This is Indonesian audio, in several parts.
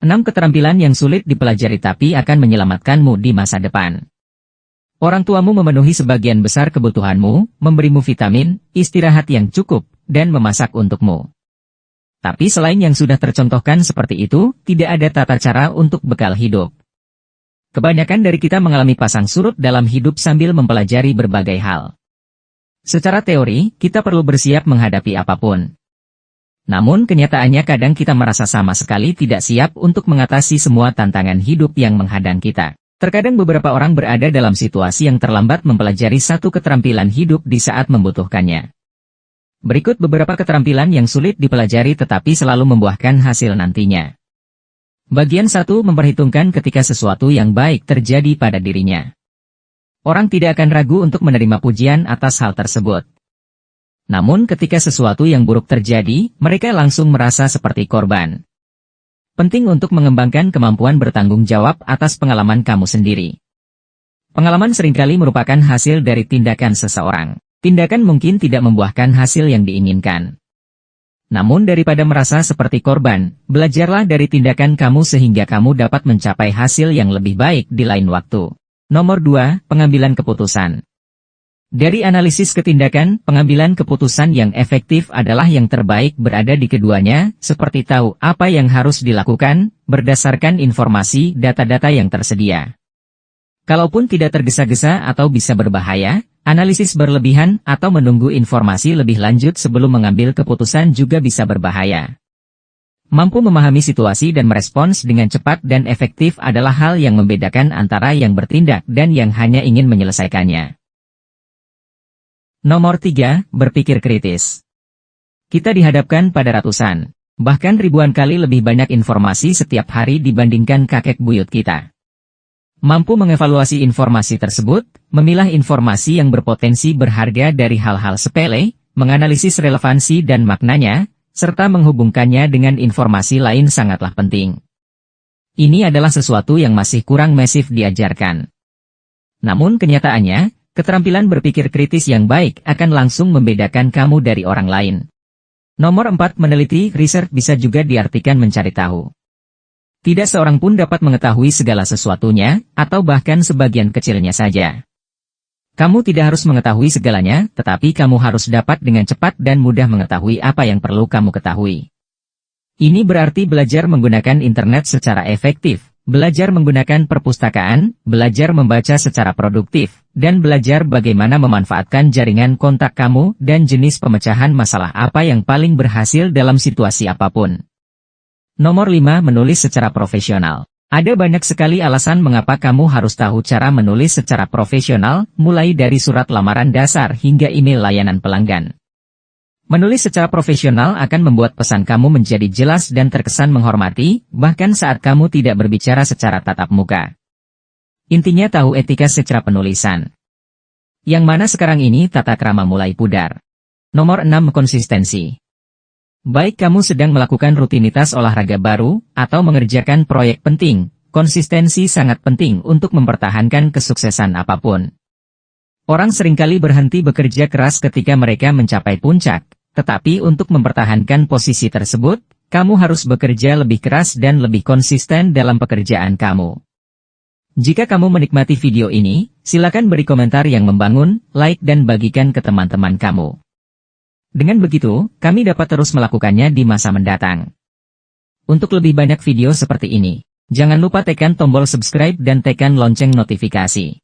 6 keterampilan yang sulit dipelajari tapi akan menyelamatkanmu di masa depan. Orang tuamu memenuhi sebagian besar kebutuhanmu, memberimu vitamin, istirahat yang cukup, dan memasak untukmu. Tapi selain yang sudah tercontohkan seperti itu, tidak ada tata cara untuk bekal hidup. Kebanyakan dari kita mengalami pasang surut dalam hidup sambil mempelajari berbagai hal. Secara teori, kita perlu bersiap menghadapi apapun. Namun kenyataannya kadang kita merasa sama sekali tidak siap untuk mengatasi semua tantangan hidup yang menghadang kita. Terkadang beberapa orang berada dalam situasi yang terlambat mempelajari satu keterampilan hidup di saat membutuhkannya. Berikut beberapa keterampilan yang sulit dipelajari tetapi selalu membuahkan hasil nantinya. Bagian 1. Memperhitungkan ketika sesuatu yang baik terjadi pada dirinya. Orang tidak akan ragu untuk menerima pujian atas hal tersebut. Namun ketika sesuatu yang buruk terjadi, mereka langsung merasa seperti korban. Penting untuk mengembangkan kemampuan bertanggung jawab atas pengalaman kamu sendiri. Pengalaman seringkali merupakan hasil dari tindakan seseorang. Tindakan mungkin tidak membuahkan hasil yang diinginkan. Namun daripada merasa seperti korban, belajarlah dari tindakan kamu sehingga kamu dapat mencapai hasil yang lebih baik di lain waktu. Nomor 2. Pengambilan keputusan. Dari analisis ketindakan, pengambilan keputusan yang efektif adalah yang terbaik berada di keduanya, seperti tahu apa yang harus dilakukan, berdasarkan informasi data-data yang tersedia. Kalaupun tidak tergesa-gesa atau bisa berbahaya, analisis berlebihan atau menunggu informasi lebih lanjut sebelum mengambil keputusan juga bisa berbahaya. Mampu memahami situasi dan merespons dengan cepat dan efektif adalah hal yang membedakan antara yang bertindak dan yang hanya ingin menyelesaikannya. Nomor 3. Berpikir kritis. Kita dihadapkan pada ratusan, bahkan ribuan kali lebih banyak informasi setiap hari dibandingkan kakek buyut kita. Mampu mengevaluasi informasi tersebut, memilah informasi yang berpotensi berharga dari hal-hal sepele, menganalisis relevansi dan maknanya, serta menghubungkannya dengan informasi lain sangatlah penting. Ini adalah sesuatu yang masih kurang masif diajarkan. Namun kenyataannya, keterampilan berpikir kritis yang baik akan langsung membedakan kamu dari orang lain. Nomor 4. Meneliti. Research bisa juga diartikan mencari tahu. Tidak seorang pun dapat mengetahui segala sesuatunya, atau bahkan sebagian kecilnya saja. Kamu tidak harus mengetahui segalanya, tetapi kamu harus dapat dengan cepat dan mudah mengetahui apa yang perlu kamu ketahui. Ini berarti belajar menggunakan internet secara efektif, belajar menggunakan perpustakaan, belajar membaca secara produktif, dan belajar bagaimana memanfaatkan jaringan kontak kamu dan jenis pemecahan masalah apa yang paling berhasil dalam situasi apapun. Nomor 5. Menulis secara profesional. Ada banyak sekali alasan mengapa kamu harus tahu cara menulis secara profesional, mulai dari surat lamaran dasar hingga email layanan pelanggan. Menulis secara profesional akan membuat pesan kamu menjadi jelas dan terkesan menghormati, bahkan saat kamu tidak berbicara secara tatap muka. Intinya tahu etika secara penulisan. Yang mana sekarang ini tata krama mulai pudar. Nomor 6. Konsistensi. Baik kamu sedang melakukan rutinitas olahraga baru, atau mengerjakan proyek penting, konsistensi sangat penting untuk mempertahankan kesuksesan apapun. Orang seringkali berhenti bekerja keras ketika mereka mencapai puncak, tetapi untuk mempertahankan posisi tersebut, kamu harus bekerja lebih keras dan lebih konsisten dalam pekerjaan kamu. Jika kamu menikmati video ini, silakan beri komentar yang membangun, like dan bagikan ke teman-teman kamu. Dengan begitu, kami dapat terus melakukannya di masa mendatang. Untuk lebih banyak video seperti ini, jangan lupa tekan tombol subscribe dan tekan lonceng notifikasi.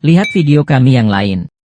Lihat video kami yang lain.